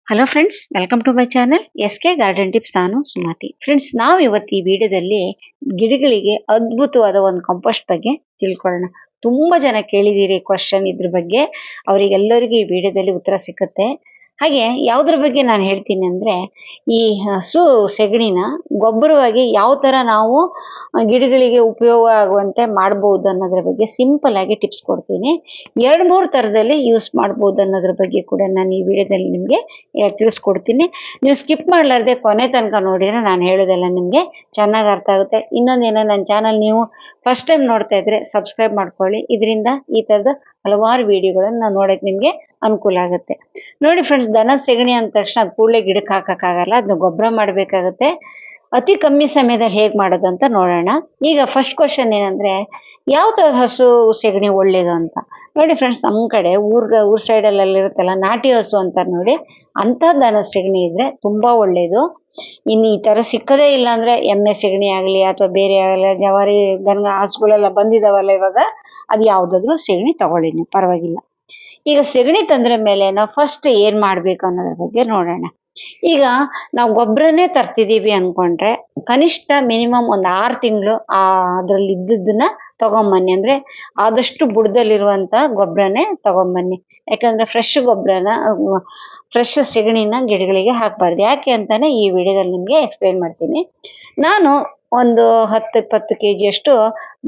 Hello friends, welcome to my channel SK garden tips. ನಾನು Sumathi. Friends, ನಾವು ಇವತ್ತು ಈ ವಿಡಿಯೋದಲ್ಲಿ ಗಿಡಗಳಿಗೆ ಅದ್ಭುತವಾದ ಒಂದು ಕಂಪೋಸ್ಟ್ ಬಗ್ಗೆ ತಿಳ್ಕೊಳ್ಳೋಣ. ತುಂಬಾ ಜನ ಕೇಳಿದೀರಿ ಕ್ವಶನ್ ಇದ್ರ ಬಗ್ಗೆ. ಅವರಿಗೆಲ್ಲರಿಗೂ ಈ ವಿಡಿಯೋದಲ್ಲಿ ಉತ್ತರ ಸಿಕ್ಕುತ್ತೆ. ಹಾಗೆ ಯಾವುದ್ರ ಬಗ್ಗೆ ನಾನು ಹೇಳ್ತೀನಿ ಅಂದ್ರೆ, ಈ ಹಸು ಸೆಗಣಿನ ಗೊಬ್ಬರವಾಗಿ ಯಾವ ತರ ನಾವು ಗಿಡಗಳಿಗೆ ಉಪಯೋಗ ಆಗುವಂತೆ ಮಾಡ್ಬೋದು ಅನ್ನೋದ್ರ ಬಗ್ಗೆ ಸಿಂಪಲ್ ಆಗಿ ಟಿಪ್ಸ್ ಕೊಡ್ತೀನಿ. 2-3 ಥರದಲ್ಲಿ ಯೂಸ್ ಮಾಡ್ಬೋದು ಅನ್ನೋದ್ರ ಬಗ್ಗೆ ಕೂಡ ನಾನು ಈ ವಿಡಿಯೋದಲ್ಲಿ ನಿಮಗೆ ತಿಳಿಸ್ಕೊಡ್ತೀನಿ. ನೀವು ಸ್ಕಿಪ್ ಮಾಡಲಾರ್ದೆ ಕೊನೆ ತನಕ ನೋಡಿದ್ರೆ ನಾನು ಹೇಳೋದೆಲ್ಲ ನಿಮಗೆ ಚೆನ್ನಾಗಿ ಅರ್ಥ ಆಗುತ್ತೆ. ಇನ್ನೊಂದೇನೋ, ನನ್ನ ಚಾನಲ್ ನೀವು ಫಸ್ಟ್ ಟೈಮ್ ನೋಡ್ತಾ ಇದ್ರೆ ಸಬ್ಸ್ಕ್ರೈಬ್ ಮಾಡ್ಕೊಳ್ಳಿ. ಇದರಿಂದ ಈ ಥರದ ಹಲವಾರು ವಿಡಿಯೋಗಳನ್ನು ನೋಡೋಕೆ ನಿಮಗೆ ಅನುಕೂಲ ಆಗುತ್ತೆ. ನೋಡಿ ಫ್ರೆಂಡ್ಸ್, ದನ ಸೆಗಣಿ ಅಂದ ತಕ್ಷಣ ಅದು ಕೂಡಲೇ ಗಿಡಕ್ಕೆ ಹಾಕೋಕ್ಕಾಗಲ್ಲ, ಅದನ್ನ ಗೊಬ್ಬರ ಮಾಡಬೇಕಾಗುತ್ತೆ. ಅತಿ ಕಮ್ಮಿ ಸಮಯದಲ್ಲಿ ಹೇಗೆ ಮಾಡೋದು ಅಂತ ನೋಡೋಣ. ಈಗ ಫಸ್ಟ್ ಕ್ವಶನ್ ಏನಂದ್ರೆ, ಯಾವ ಥರದ ಹಸು ಸೆಗಣಿ ಒಳ್ಳೇದು ಅಂತ ನೋಡಿ ಫ್ರೆಂಡ್ಸ್. ನಮ್ಮ ಕಡೆ ಊರ್ ಸೈಡಲ್ಲಿ ಇರುತ್ತಲ್ಲ, ನಾಟಿ ಹಸು ಅಂತಾರೆ ನೋಡಿ, ಅಂಥ ದನ ಸೆಗಣಿ ಇದ್ರೆ ತುಂಬಾ ಒಳ್ಳೇದು. ಇನ್ನು ಈ ತರ ಸಿಕ್ಕದೇ ಇಲ್ಲ ಅಂದ್ರೆ ಎಮ್ಮೆ ಸೆಗಣಿ ಆಗಲಿ ಅಥವಾ ಬೇರೆ ಆಗಲಿ, ಜವಾರಿ ದನ ಹಸುಗಳೆಲ್ಲ ಬಂದಿದಾವಲ್ಲ ಇವಾಗ, ಅದು ಯಾವ್ದಾದ್ರು ಸೆಗಣಿ ತಗೊಳ್ಳಿ ನೀವು, ಪರವಾಗಿಲ್ಲ. ಈಗ ಸೆಗಣಿ ತಂದ್ರ ಮೇಲೆ ನಾವು ಫಸ್ಟ್ ಏನ್ ಮಾಡ್ಬೇಕು ಅನ್ನೋದ್ರ ಬಗ್ಗೆ ನೋಡೋಣ. ಈಗ ನಾವು ಗೊಬ್ಬರನೇ ತರ್ತಿದೀವಿ ಅನ್ಕೊಂಡ್ರೆ ಕನಿಷ್ಠ ಮಿನಿಮಮ್ ಒಂದು 6 ತಿಂಗಳು ಅದ್ರಲ್ಲಿ ಇದ್ದದನ್ನ ತಗೊಂಬನ್ನಿ. ಅಂದ್ರೆ ಆದಷ್ಟು ಬುಡದಲ್ಲಿರುವಂತ ಗೊಬ್ಬರನೇ ತಗೊಂಬನ್ನಿ. ಯಾಕಂದ್ರೆ ಫ್ರೆಶ್ ಸೆಗಣಿನ ಗಿಡಗಳಿಗೆ ಹಾಕ್ಬಾರ್ದು. ಯಾಕೆ ಅಂತಾನೆ ಈ ವಿಡಿಯೋದಲ್ಲಿ ನಿಮ್ಗೆ ಎಕ್ಸ್ಪ್ಲೈನ್ ಮಾಡ್ತೀನಿ. ನಾನು ಒಂದು 10-20 kg ಅಷ್ಟು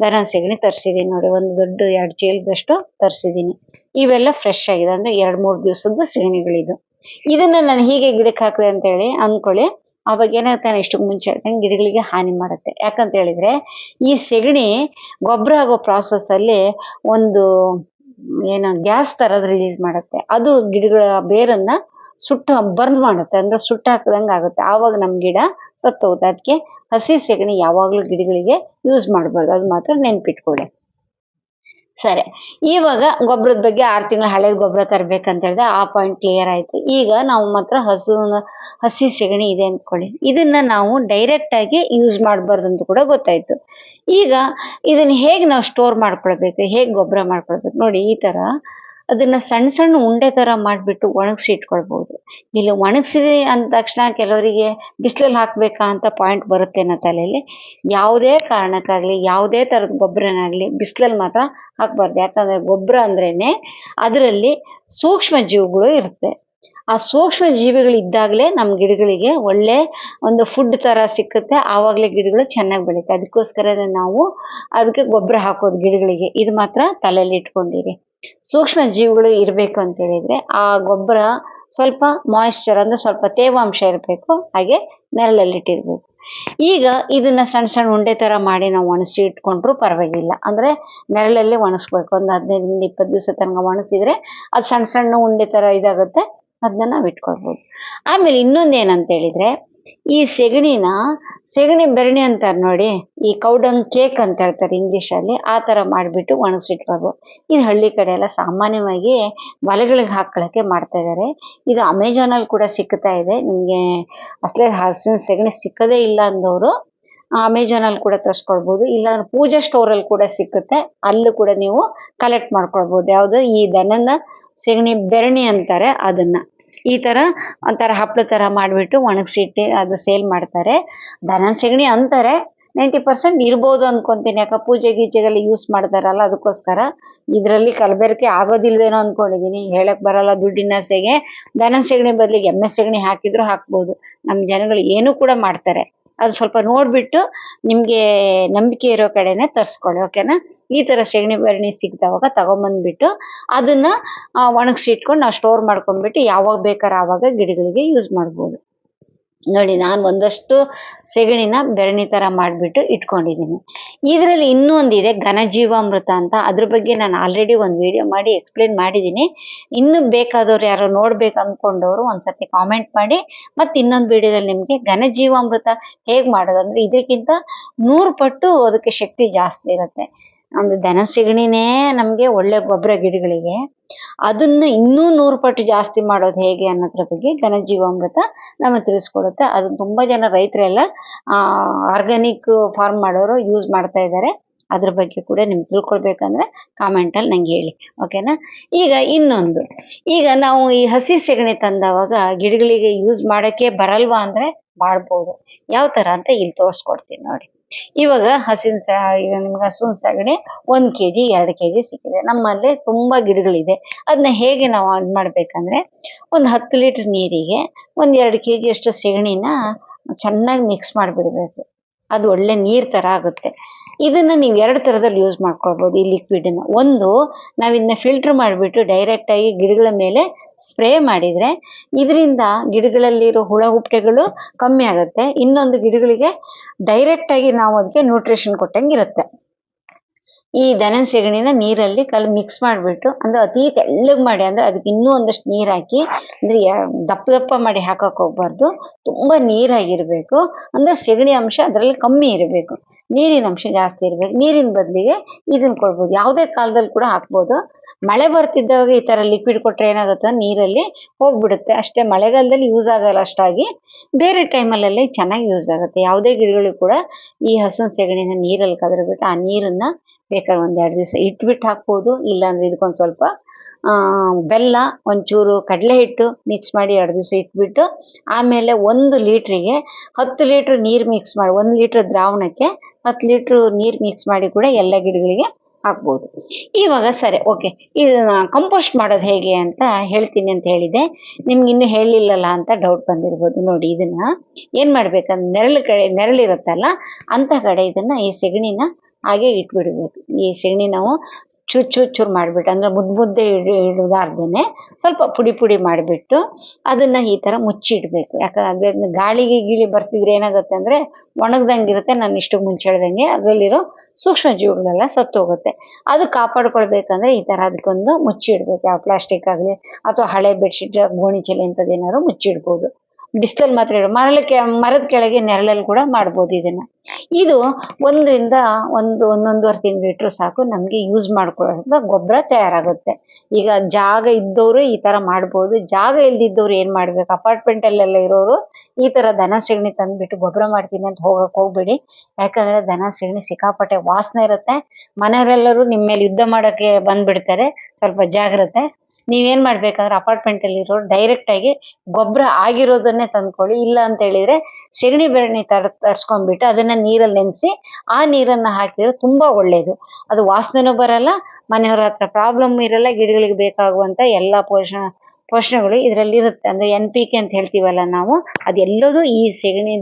ದನ ಸೆಗಣಿ ತರಿಸಿದೀನಿ ನೋಡಿ. ಒಂದು ದೊಡ್ಡ 2 ಚೀಲದಷ್ಟು ತರಿಸಿದೀನಿ. ಇವೆಲ್ಲ ಫ್ರೆಶ್ ಆಗಿದೆ, ಅಂದ್ರೆ 2-3 ದಿವಸದ ಸೆಗಣಿಗಳಿದು. ಇದನ್ನ ನಾನು ಹೀಗೆ ಗಿಡಕ್ಕೆ ಹಾಕಿದೆ ಅಂತ ಹೇಳಿ ಅನ್ಕೊಳ್ಳಿ, ಅವಾಗ ಏನಾಗ್ತಾನೆ, ಇಷ್ಟಕ್ಕೆ ಮುಂಚೆ ಗಿಡಗಳಿಗೆ ಹಾನಿ ಮಾಡುತ್ತೆ. ಯಾಕಂತ ಹೇಳಿದ್ರೆ ಈ ಸೆಗಣಿ ಗೊಬ್ಬರ ಆಗೋ ಪ್ರಾಸೆಸ್ ಅಲ್ಲಿ ಒಂದು ಗ್ಯಾಸ್ ತರದ್ ರಿಲೀಸ್ ಮಾಡುತ್ತೆ. ಅದು ಗಿಡಗಳ ಬೇರನ್ನ ಬರ್ನ್ ಮಾಡುತ್ತೆ, ಅಂದ್ರೆ ಹಾಕದಂಗ ಆಗುತ್ತೆ. ಆವಾಗ ನಮ್ ಗಿಡ ಸತ್ತೋಗುತ್ತೆ. ಅದಕ್ಕೆ ಹಸಿ ಸೆಗಣಿ ಯಾವಾಗ್ಲೂ ಗಿಡಗಳಿಗೆ ಯೂಸ್ ಮಾಡಬಾರ್ದು, ಅದು ಮಾತ್ರ ನೆನ್ಪಿಟ್ಕೊಳ್ಳಿ. ಸರಿ, ಇವಾಗ ಗೊಬ್ಬರದ ಬಗ್ಗೆ 6 ತಿಂಗಳು ಹಳೇದ್ ಗೊಬ್ಬರ ತರ್ಬೇಕಂತ ಹೇಳಿದೆ, ಆ ಪಾಯಿಂಟ್ ಕ್ಲಿಯರ್ ಆಯ್ತು. ಈಗ ನಾವು ಮಾತ್ರ ಹಸಿ ಸೆಗಣಿ ಇದೆ ಅಂದ್ಕೊಳ್ಳಿ, ಇದನ್ನ ನಾವು ಡೈರೆಕ್ಟ್ ಆಗಿ ಯೂಸ್ ಮಾಡಬಾರ್ದು ಅಂತ ಕೂಡ ಗೊತ್ತಾಯ್ತು. ಈಗ ಇದನ್ನ ಹೇಗೆ ನಾವು ಸ್ಟೋರ್ ಮಾಡ್ಕೊಳ್ಬೇಕು, ಹೇಗೆ ಗೊಬ್ಬರ ಮಾಡ್ಕೊಳ್ಬೇಕು ನೋಡಿ. ಈ ತರ ಅದನ್ನ ಸಣ್ಣ ಸಣ್ಣ ಉಂಡೆ ತರ ಮಾಡ್ಬಿಟ್ಟು ಒಣಗಿಸಿ ಇಟ್ಕೊಳ್ಬಹುದು. ಇಲ್ಲಿ ಒಣಗಿಸಿದೆ ಅಂದ ತಕ್ಷಣ ಕೆಲವರಿಗೆ ಬಿಸಿಲಲ್ಲಿ ಹಾಕ್ಬೇಕಾ ಅಂತ ಪಾಯಿಂಟ್ ಬರುತ್ತೆ ನನ್ನ ತಲೆಯಲ್ಲಿ. ಯಾವುದೇ ಕಾರಣಕ್ಕಾಗ್ಲಿ, ಯಾವುದೇ ತರದ ಗೊಬ್ಬರನಾಗ್ಲಿ ಬಿಸಿಲಲ್ಲಿ ಮಾತ್ರ ಹಾಕ್ಬಾರ್ದು. ಯಾಕಂದ್ರೆ ಗೊಬ್ಬರ ಅಂದ್ರೇನೆ ಅದರಲ್ಲಿ ಸೂಕ್ಷ್ಮ ಜೀವಿಗಳು ಇರುತ್ತೆ. ಆ ಸೂಕ್ಷ್ಮ ಜೀವಿಗಳು ಇದ್ದಾಗಲೇ ನಮ್ಮ ಗಿಡಗಳಿಗೆ ಒಳ್ಳೆ ಒಂದು ಫುಡ್ ತರ ಸಿಕ್ಕುತ್ತೆ. ಆವಾಗಲೇ ಗಿಡಗಳು ಚೆನ್ನಾಗಿ ಬೆಳೀತೆ. ಅದಕ್ಕೋಸ್ಕರನೇ ನಾವು ಅದಕ್ಕೆ ಗೊಬ್ಬರ ಹಾಕೋದು ಗಿಡಗಳಿಗೆ. ಇದು ಮಾತ್ರ ತಲೆಯಲ್ಲಿ ಇಟ್ಕೊಂಡಿರಿ. ಸೂಕ್ಷ್ಮ ಜೀವಿಗಳು ಇರಬೇಕು ಅಂತ ಹೇಳಿದ್ರೆ ಆ ಗೊಬ್ಬರ ಸ್ವಲ್ಪ ಮಾಯಿಶ್ಚರ್, ಅಂದ್ರೆ ಸ್ವಲ್ಪ ತೇವಾಂಶ ಇರಬೇಕು, ಹಾಗೆ ನೆರಳಲ್ಲಿ ಇಟ್ಟಿರ್ಬೇಕು. ಈಗ ಇದನ್ನ ಸಣ್ಣ ಸಣ್ಣ ಉಂಡೆ ತರ ಮಾಡಿ ನಾವು ಒಣಗಿಸಿ ಇಟ್ಕೊಂಡ್ರು ಪರವಾಗಿಲ್ಲ. ಅಂದ್ರೆ ನೆರಳಲ್ಲಿ ಒಣಗಿಸ್ಬೇಕು. ಒಂದು 15-20 ದಿವಸ ತನಕ ಒಣಗಿಸಿದ್ರೆ ಅದು ಸಣ್ಣ ಸಣ್ಣ ಉಂಡೆ ತರ ಇದಾಗುತ್ತೆ, ಅದನ್ನ ನಾವು ಇಟ್ಕೊಳ್ಬೋದು. ಆಮೇಲೆ ಇನ್ನೊಂದು ಏನಂತ ಹೇಳಿದ್ರೆ, ಈ ಸೆಗಣಿ ಬೆರಣಿ ಅಂತಾರೆ ನೋಡಿ, ಈ ಕೌಡಂಗ್ ಕೇಕ್ ಅಂತ ಹೇಳ್ತಾರೆ ಇಂಗ್ಲಿಷ್ ಅಲ್ಲಿ, ಆ ತರ ಮಾಡ್ಬಿಟ್ಟು ಒಣಗಿಸಿಟ್ಕೊಳ್ಬೋದು. ಇದು ಹಳ್ಳಿ ಕಡೆ ಎಲ್ಲ ಸಾಮಾನ್ಯವಾಗಿ ಮಲೆಗಳಿಗೆ ಹಾಕೊಳಕ್ಕೆ ಮಾಡ್ತಾ ಇದ್ದಾರೆ. ಇದು ಅಮೆಜಾನ್ ಅಲ್ಲಿ ಕೂಡ ಸಿಗ್ತಾ ಇದೆ ನಿಮ್ಗೆ. ಅಸಲೇ ಹಸಿನ ಸೆಗಣಿ ಸಿಕ್ಕದೇ ಇಲ್ಲ ಅಂದವರು ಅಮೆಜಾನ್ ಅಲ್ಲಿ ಕೂಡ ತರಿಸ್ಕೊಳ್ಬಹುದು. ಇಲ್ಲ ಪೂಜಾ ಸ್ಟೋರ್ ಅಲ್ಲಿ ಕೂಡ ಸಿಕ್ಕುತ್ತೆ, ಅಲ್ಲೂ ಕೂಡ ನೀವು ಕಲೆಕ್ಟ್ ಮಾಡ್ಕೊಳ್ಬಹುದು. ಯಾವ್ದು ಈ ದನದ ಸೆಗಣಿ ಬೆರಣಿ ಅಂತಾರೆ ಅದನ್ನ. ಈ ತರ ಒಂಥರ ಹಪ್ಪಳ ತರ ಮಾಡ್ಬಿಟ್ಟು ಒಣಗಿಸಿಟ್ಟು ಅದು ಸೇಲ್ ಮಾಡ್ತಾರೆ. ದನ ಸೆಗಣಿ ಅಂತಾರೆ, 90% ಇರ್ಬೋದು ಅನ್ಕೊಂತೀನಿ. ಯಾಕೆ ಪೂಜೆ ಗೀಜೆಗೆಲ್ಲ ಯೂಸ್ ಮಾಡ್ತಾರಲ್ಲ, ಅದಕ್ಕೋಸ್ಕರ. ಇದರಲ್ಲಿ ಕಲಬೆರಕೆ ಆಗೋದಿಲ್ವೇನೋ ಅನ್ಕೊಂಡಿದೀನಿ, ಹೇಳಕ್ ಬರಲ್ಲ. ದುಡ್ಡಿನ ಆಸೆಗೆ ದನ ಸೆಗಣಿ ಬದಲಿಗೆ ಎಮ್ಮೆ ಸೆಗಣಿ ಹಾಕಿದ್ರು ಹಾಕ್ಬೋದು. ನಮ್ಮ ಜನಗಳು ಏನು ಕೂಡ ಮಾಡ್ತಾರೆ. ಅದು ಸ್ವಲ್ಪ ನೋಡ್ಬಿಟ್ಟು ನಿಮ್ಗೆ ನಂಬಿಕೆ ಇರೋ ಕಡೆನೆ ತರ್ಸ್ಕೊಳ್ಳಿ, ಓಕೆನಾ. ಈ ತರ ಸೆಗಣಿ ಬೆರಣಿ ಸಿಗ್ತಾವಾಗ ತಗೊಂಬಂದ್ಬಿಟ್ಟು ಅದನ್ನ ಒಣಗಿಸಿ ಇಟ್ಕೊಂಡು ನಾವು ಸ್ಟೋರ್ ಮಾಡ್ಕೊಂಡ್ಬಿಟ್ಟು ಯಾವಾಗ ಬೇಕಾದ್ರೆ ಆವಾಗ ಗಿಡಗಳಿಗೆ ಯೂಸ್ ಮಾಡ್ಬೋದು. ನೋಡಿ, ನಾನು ಒಂದಷ್ಟು ಸೆಗಣಿನ ಬೆರಣಿ ತರ ಮಾಡ್ಬಿಟ್ಟು ಇಟ್ಕೊಂಡಿದ್ದೀನಿ. ಇದರಲ್ಲಿ ಇನ್ನೊಂದಿದೆ ಘನಜೀವಾಮೃತ ಅಂತ. ಅದ್ರ ಬಗ್ಗೆ ನಾನು ಆಲ್ರೆಡಿ ಒಂದು ವಿಡಿಯೋ ಮಾಡಿ ಎಕ್ಸ್ಪ್ಲೇನ್ ಮಾಡಿದ್ದೀನಿ. ಇನ್ನು ಬೇಕಾದವ್ರು ಯಾರೋ ನೋಡ್ಬೇಕು ಅಂದ್ಕೊಂಡವ್ರು ಒಂದ್ಸತಿ ಕಾಮೆಂಟ್ ಮಾಡಿ. ಮತ್ತೆ ಇನ್ನೊಂದು ವಿಡಿಯೋದಲ್ಲಿ ನಿಮ್ಗೆ ಘನಜೀವಾಮೃತ ಹೇಗ್ ಮಾಡೋದು, ಅಂದ್ರೆ ಇದಕ್ಕಿಂತ 100 ಪಟ್ಟು ಅದಕ್ಕೆ ಶಕ್ತಿ ಜಾಸ್ತಿ ಇರುತ್ತೆ. ಒಂದು ದನ ಸೆಗಣಿನೇ ನಮ್ಗೆ ಒಳ್ಳೆ ಗೊಬ್ಬರ ಗಿಡಗಳಿಗೆ, ಅದನ್ನ ಇನ್ನೂ 100 ಪಟ್ಟು ಜಾಸ್ತಿ ಮಾಡೋದು ಹೇಗೆ ಅನ್ನೋದ್ರ ಬಗ್ಗೆ ಘನಜೀವಾಮೃತ ನಮಗೆ ತಿಳಿಸ್ಕೊಡುತ್ತೆ. ಅದು ತುಂಬಾ ಜನ ರೈತರೆಲ್ಲ ಆರ್ಗಾನಿಕ್ ಫಾರ್ಮ್ ಮಾಡೋರು ಯೂಸ್ ಮಾಡ್ತಾ ಇದ್ದಾರೆ. ಅದ್ರ ಬಗ್ಗೆ ಕೂಡ ನಿಮ್ಗೆ ತಿಳ್ಕೊಳ್ಬೇಕಂದ್ರೆ ಕಾಮೆಂಟಲ್ಲಿ ನಂಗೆ ಹೇಳಿ, ಓಕೆನಾ. ಈಗ ಇನ್ನೊಂದು, ಈಗ ನಾವು ಈ ಹಸಿ ಸೆಗಣಿ ತಂದವಾಗ ಗಿಡಗಳಿಗೆ ಯೂಸ್ ಮಾಡೋಕ್ಕೆ ಬರಲ್ವಾ ಅಂದರೆ ಮಾಡ್ಬೋದು. ಯಾವ ಥರ ಅಂತ ಇಲ್ಲಿ ತೋರಿಸ್ಕೊಡ್ತೀನಿ ನೋಡಿ. ಇವಾಗ ಈಗ ನಿಮ್ಗೆ ಹಸುವಿನ ಸಗಣಿ 1 kg 2 kg ಸಿಕ್ಕಿದೆ. ನಮ್ಮಲ್ಲಿ ತುಂಬಾ ಗಿಡಗಳಿದೆ. ಅದನ್ನ ಹೇಗೆ ನಾವು ಇದು ಮಾಡ್ಬೇಕಂದ್ರೆ, ಒಂದು 10 ಲೀಟರ್ ನೀರಿಗೆ 2 kg ಅಷ್ಟು ಸೆಗಣಿನ ಚೆನ್ನಾಗಿ ಮಿಕ್ಸ್ ಮಾಡಿಬಿಡ್ಬೇಕು. ಅದು ಒಳ್ಳೆ ನೀರ್ ತರ ಆಗುತ್ತೆ. ಇದನ್ನ ನೀವು 2 ಥರದಲ್ಲಿ ಯೂಸ್ ಮಾಡ್ಕೊಳ್ಬೋದು. ಈ ಲಿಕ್ವಿಡನ್ನ, ಒಂದು ನಾವು ಇದನ್ನ ಫಿಲ್ಟರ್ ಮಾಡಿಬಿಟ್ಟು ಡೈರೆಕ್ಟ್ ಆಗಿ ಗಿಡಗಳ ಮೇಲೆ ಸ್ಪ್ರೇ ಮಾಡಿದ್ರೆ ಇದರಿಂದ ಗಿಡಗಳಲ್ಲಿರೋ ಹುಳ ಹುಪ್ಪಟೆಗಳು ಕಮ್ಮಿ ಆಗುತ್ತೆ. ಇನ್ನೊಂದು, ಗಿಡಗಳಿಗೆ ಡೈರೆಕ್ಟ್ ಆಗಿ ನಾವು ಅದಕ್ಕೆ ನ್ಯೂಟ್ರಿಷನ್ ಕೊಟ್ಟಂಗಿರುತ್ತೆ. ಈ ದನದ ಸೆಗಣಿನ ನೀರಲ್ಲಿ ಮಿಕ್ಸ್ ಮಾಡಿಬಿಟ್ಟು, ಅಂದ್ರೆ ಅತಿ ತೆಳ್ಳಗೆ ಮಾಡಿ, ಅಂದ್ರೆ ಅದಕ್ಕೆ ಇನ್ನೂ ಒಂದಷ್ಟು ನೀರು ಹಾಕಿ, ಅಂದ್ರೆ ದಪ್ಪ ದಪ್ಪ ಮಾಡಿ ಹಾಕಕ್ಕೆ ಹೋಗ್ಬಾರ್ದು. ತುಂಬಾ ನೀರಾಗಿರ್ಬೇಕು. ಅಂದ್ರೆ ಸೆಗಣಿ ಅಂಶ ಅದರಲ್ಲಿ ಕಮ್ಮಿ ಇರಬೇಕು, ನೀರಿನ ಅಂಶ ಜಾಸ್ತಿ ಇರಬೇಕು. ನೀರಿನ ಬದಲಿಗೆ ಇದನ್ನ ಕೊಡ್ಬೋದು. ಯಾವುದೇ ಕಾಲದಲ್ಲಿ ಕೂಡ ಹಾಕ್ಬೋದು. ಮಳೆ ಬರ್ತಿದ್ದಾಗ ಈ ತರ ಲಿಕ್ವಿಡ್ ಕೊಟ್ರೆ ಏನಾಗುತ್ತೆ, ನೀರಲ್ಲಿ ಹೋಗ್ಬಿಡುತ್ತೆ ಅಷ್ಟೇ. ಮಳೆಗಾಲದಲ್ಲಿ ಯೂಸ್ ಆಗಲ್ಲ ಅಷ್ಟಾಗಿ, ಬೇರೆ ಟೈಮಲ್ಲೆಲ್ಲ ಚೆನ್ನಾಗಿ ಯೂಸ್ ಆಗುತ್ತೆ. ಯಾವುದೇ ಗಿಡಗಳಿಗೂ ಕೂಡ ಈ ಹಸುವಿನ ಸೆಗಣಿನ ನೀರಲ್ಲಿ ಕದರ್ಬಿಟ್ಟು ಆ ನೀರನ್ನ ಬೇಕಾದ್ರೆ 1-2 ದಿವಸ ಇಟ್ಬಿಟ್ಟು ಹಾಕ್ಬೋದು. ಇಲ್ಲಾಂದ್ರೆ ಇದಕ್ಕೊಂದು ಸ್ವಲ್ಪ ಬೆಲ್ಲ, ಒಂಚೂರು ಕಡಲೆ ಹಿಟ್ಟು ಮಿಕ್ಸ್ ಮಾಡಿ 2 ದಿವಸ ಇಟ್ಬಿಟ್ಟು, ಆಮೇಲೆ 1 ಲೀಟ್ರಿಗೆ 10 ಲೀಟ್ರ್ ನೀರು ಮಿಕ್ಸ್ ಮಾಡಿ, 1 ಲೀಟ್ರ್ ದ್ರಾವಣಕ್ಕೆ 10 ಲೀಟ್ರ್ ನೀರು ಮಿಕ್ಸ್ ಮಾಡಿ ಕೂಡ ಎಲ್ಲ ಗಿಡಗಳಿಗೆ ಹಾಕ್ಬೋದು. ಇವಾಗ ಸರಿ, ಓಕೆ, ಇದನ್ನ ಕಂಪೋಸ್ಟ್ ಮಾಡೋದು ಹೇಗೆ ಅಂತ ಹೇಳ್ತೀನಿ ಅಂತ ಹೇಳಿದೆ. ನಿಮ್ಗೆ ಇನ್ನೂ ಹೇಳಿಲ್ಲಲ್ಲ ಅಂತ ಡೌಟ್ ಬಂದಿರ್ಬೋದು. ನೋಡಿ, ಇದನ್ನ ಏನ್ ಮಾಡ್ಬೇಕಂದ್ರೆ, ನೆರಳಿರುತ್ತಲ್ಲ ಅಂತ ಕಡೆ ಇದನ್ನ ಈ ಸೆಗಣಿನ ಹಾಗೆ ಇಟ್ಬಿಡ್ಬೇಕು. ಈ ಸೆಗಣಿ ನಾವು ಚೂರು ಮಾಡಿಬಿಟ್ಟು, ಅಂದ್ರೆ ಮುದ್ದೆ ಇಡಲಾರ್ದೇನೆ ಸ್ವಲ್ಪ ಪುಡಿ ಮಾಡಿಬಿಟ್ಟು ಅದನ್ನ ಈ ತರ ಮುಚ್ಚಿಡ್ಬೇಕು. ಯಾಕಂದ್ರೆ ಗಾಳಿಗೆ ಗೀಳಿ ಬರ್ತಿದ್ರೆ ಏನಾಗುತ್ತೆ ಅಂದ್ರೆ ಒಣಗ್ದಂಗಿರುತ್ತೆ. ನಾನು ಇಷ್ಟಕ್ಕೆ ಮುಂಚೆ ಹೇಳ್ದಂಗೆ ಅದರಲ್ಲಿರೋ ಸೂಕ್ಷ್ಮ ಜೀವಿಗಳೆಲ್ಲ ಸತ್ತೋಗುತ್ತೆ. ಅದು ಕಾಪಾಡ್ಕೊಳ್ಬೇಕಂದ್ರೆ ಈ ತರ ಅದಕ್ಕೊಂದು ಮುಚ್ಚಿಡ್ಬೇಕು. ಯಾವ ಪ್ಲಾಸ್ಟಿಕ್ ಆಗಲಿ ಅಥವಾ ಹಳೆ ಬೆಡ್ಶೀಟ್, ಗೋಣಿ ಚೀಲ ಇಂಥದ್ದೇನಾದ್ರು ಮುಚ್ಚಿಡ್ಬೋದು. ಬಿಸಿಲಲ್ಲಿ ಮಾತ್ರ ಮರದ ಕೆಳಗೆ ನೆರಳಲ್ಲಿ ಕೂಡ ಮಾಡ್ಬೋದು ಇದನ್ನ. ಇದು 1ರಿಂದ 1.5 ತಿಂಗಳು ಇಟ್ಟರು ಸಾಕು, ನಮ್ಗೆ ಯೂಸ್ ಮಾಡ್ಕೊಳ್ಳೋದ್ರಿಂದ ಗೊಬ್ಬರ ತಯಾರಾಗುತ್ತೆ. ಈಗ ಜಾಗ ಇದ್ದವರು ಈ ತರ ಮಾಡ್ಬೋದು. ಜಾಗ ಇಲ್ದಿದ್ದವ್ರು ಏನ್ ಮಾಡ್ಬೇಕು, ಅಪಾರ್ಟ್ಮೆಂಟ್ ಅಲ್ಲೆಲ್ಲ ಇರೋರು ಈ ತರ ದನ ಸೆಗಣಿ ತಂದ್ಬಿಟ್ಟು ಗೊಬ್ಬರ ಮಾಡ್ತೀನಿ ಅಂತ ಹೋಗ್ಬೇಡಿ. ಯಾಕಂದ್ರೆ ದನ ಸೆಗಣಿ ಸಿಕ್ಕಾಪಟ್ಟೆ ವಾಸನೆ ಇರುತ್ತೆ. ಮನೆಯವರೆಲ್ಲರೂ ನಿಮ್ಮ ಮೇಲೆ ಯುದ್ಧ ಮಾಡಕ್ಕೆ ಬಂದ್ಬಿಡ್ತಾರೆ. ಸ್ವಲ್ಪ ಜಾಗ್ರತೆ. ನೀವೇನ್ ಮಾಡ್ಬೇಕಂದ್ರೆ ಅಪಾರ್ಟ್ಮೆಂಟ್ ಅಲ್ಲಿ ಇರೋರು ಡೈರೆಕ್ಟ್ ಆಗಿ ಗೊಬ್ಬರ ಆಗಿರೋದನ್ನೇ ತಂದ್ಕೊಳ್ಳಿ. ಇಲ್ಲ ಅಂತ ಹೇಳಿದ್ರೆ ಸೆಗಣಿ ಬೆರಣಿ ತರ್ಸ್ಕೊಂಡ್ಬಿಟ್ಟು ಅದನ್ನ ನೀರಲ್ಲಿ ನೆನೆಸಿ ಆ ನೀರನ್ನ ಹಾಕಿದ್ರೆ ತುಂಬಾ ಒಳ್ಳೇದು. ಅದು ವಾಸನೆನೂ ಬರಲ್ಲ, ಮನೆಯವ್ರ ಹತ್ರ ಪ್ರಾಬ್ಲಮ್ ಇರಲ್ಲ. ಗಿಡಗಳಿಗೆ ಬೇಕಾಗುವಂತ ಎಲ್ಲಾ ಪೋಷಣೆಗಳು ಇದರಲ್ಲಿ ಇರುತ್ತೆ. ಅಂದ್ರೆ NPK ಅಂತ ಹೇಳ್ತೀವಲ್ಲ ನಾವು, ಅದೆಲ್ಲದೂ ಈ ಸೆಗಣಿ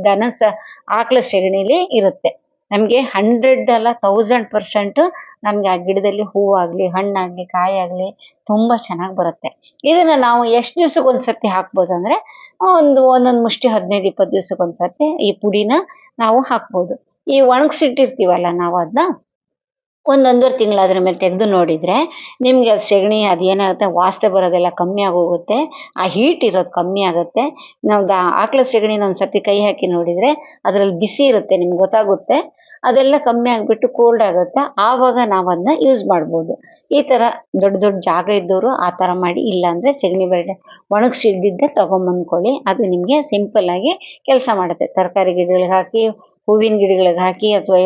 ಆಕಳ ಸೆಗಣಿಲಿ ಇರುತ್ತೆ. ನಮ್ಗೆ 100 ಅಲ್ಲ 1000% ನಮ್ಗೆ ಆ ಗಿಡದಲ್ಲಿ ಹೂವಾಗ್ಲಿ, ಹಣ್ಣಾಗ್ಲಿ, ಕಾಯಾಗ್ಲಿ ತುಂಬಾ ಚೆನ್ನಾಗಿ ಬರುತ್ತೆ. ಇದನ್ನ ನಾವು ಎಷ್ಟು ದಿವ್ಸಕ್ಕೆ ಒಂದ್ಸತಿ ಹಾಕ್ಬೋದು ಅಂದ್ರೆ, ಒಂದೊಂದು ಮುಷ್ಟಿ 15-20 ದಿವ್ಸಕ್ಕೆ ಒಂದ್ಸತಿ ಈ ಪುಡಿನ ನಾವು ಹಾಕ್ಬೋದು. ಈ ಒಣಗಿಸಿಟ್ಟಿರ್ತೀವಲ್ಲ ನಾವು ಅದನ್ನ 1-1.5 ತಿಂಗಳು ಅದ್ರ ಮೇಲೆ ತೆಗೆದು ನೋಡಿದ್ರೆ ನಿಮ್ಗೆ ಅದು ಸೆಗಣಿ ಅದೇನಾಗುತ್ತೆ, ವಾಸನೆ ಬರೋದೆಲ್ಲ ಕಮ್ಮಿ ಆಗೋಗುತ್ತೆ. ಆ ಹೀಟ್ ಇರೋದು ಕಮ್ಮಿ ಆಗುತ್ತೆ. ನಾವು ಆಕಳ ಸೆಗಣಿನ ಒಂದ್ಸತಿ ಕೈ ಹಾಕಿ ನೋಡಿದ್ರೆ ಅದ್ರಲ್ಲಿ ಬಿಸಿ ಇರುತ್ತೆ, ನಿಮ್ಗೆ ಗೊತ್ತಾಗುತ್ತೆ. ಅದೆಲ್ಲ ಕಮ್ಮಿ ಆಗ್ಬಿಟ್ಟು ಕೋಲ್ಡ್ ಆಗುತ್ತೆ. ಆವಾಗ ನಾವು ಅದನ್ನ ಯೂಸ್ ಮಾಡ್ಬೋದು. ಈ ತರ ದೊಡ್ಡ ಜಾಗ ಇದ್ದವರು ಆ ತರ ಮಾಡಿ. ಇಲ್ಲ ಅಂದ್ರೆ ಸೆಗಣಿ ಬೆರಡೆ ಒಣಗಿಸಿದ್ದಿದ್ದೆ ತಗೊಂಬಂದ್ಕೊಳ್ಳಿ. ಅದು ನಿಮ್ಗೆ ಸಿಂಪಲ್ ಆಗಿ ಕೆಲಸ ಮಾಡುತ್ತೆ. ತರಕಾರಿ ಗಿಡಗಳಿಗೆ ಹಾಕಿ, ಹೂವಿನ ಗಿಡಗಳಿಗೆ ಹಾಕಿ, ಅಥವಾ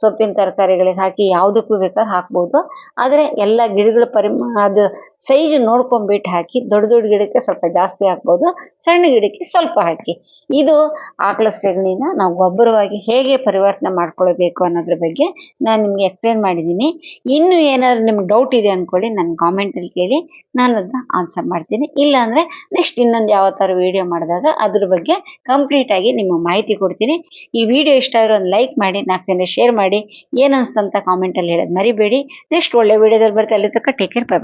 ಸೊಪ್ಪಿನ ತರಕಾರಿಗಳಿಗೆ ಹಾಕಿ, ಯಾವುದಕ್ಕೂ ಬೇಕಾದ್ರೆ ಹಾಕ್ಬೋದು. ಆದ್ರೆ ಎಲ್ಲ ಗಿಡಗಳ ಅದು ಸೈಜ್ ನೋಡ್ಕೊಂಡ್ಬಿಟ್ಟು ಹಾಕಿ. ದೊಡ್ಡ ಗಿಡಕ್ಕೆ ಸ್ವಲ್ಪ ಜಾಸ್ತಿ ಹಾಕ್ಬೋದು, ಸಣ್ಣ ಗಿಡಕ್ಕೆ ಸ್ವಲ್ಪ ಹಾಕಿ. ಇದು ಆಕಳ ಸೆಗಣಿನ ನಾವು ಗೊಬ್ಬರವಾಗಿ ಹೇಗೆ ಪರಿವರ್ತನೆ ಮಾಡ್ಕೊಳ್ಬೇಕು ಅನ್ನೋದ್ರ ಬಗ್ಗೆ ನಾನು ನಿಮ್ಗೆ ಎಕ್ಸ್ಪ್ಲೇನ್ ಮಾಡಿದ್ದೀನಿ. ಇನ್ನು ಏನಾದ್ರು ನಿಮ್ಗೆ ಡೌಟ್ ಇದೆ ಅನ್ಕೊಳ್ಳಿ, ನನ್ನ ಕಾಮೆಂಟಲ್ಲಿ ಕೇಳಿ, ನಾನು ಅದನ್ನ ಆನ್ಸರ್ ಮಾಡ್ತೀನಿ. ಇಲ್ಲ ಅಂದ್ರೆ ನೆಕ್ಸ್ಟ್ ಇನ್ನೊಂದು ಯಾವತ್ತಾರು ವಿಡಿಯೋ ಮಾಡಿದಾಗ ಅದ್ರ ಬಗ್ಗೆ ಕಂಪ್ಲೀಟ್ ಆಗಿ ನಿಮ್ಮ ಮಾಹಿತಿ ಕೊಡ್ತೀನಿ. ಈ ವಿಡಿಯೋ ಇಷ್ಟ ಆದ್ರೆ ಒಂದು ಲೈಕ್ ಮಾಡಿ, 4 ಜನ ಶೇರ್ ಮಾಡಿ. ಏನ್ ಅನ್ಸ್ತಂತ ಕಾಮೆಂಟ್ ಅಲ್ಲಿ ಹೇಳೋದು ಮರಿಬೇಡಿ. ನೆಕ್ಸ್ಟ್ ಒಳ್ಳೆ ವಿಡಿಯೋದಲ್ಲಿ ಬರ್ತಾ, ಅಲ್ಲಿ ತನಕ ಟೇಕ್ ಕೇರ್, ಬೈ ಬೈ.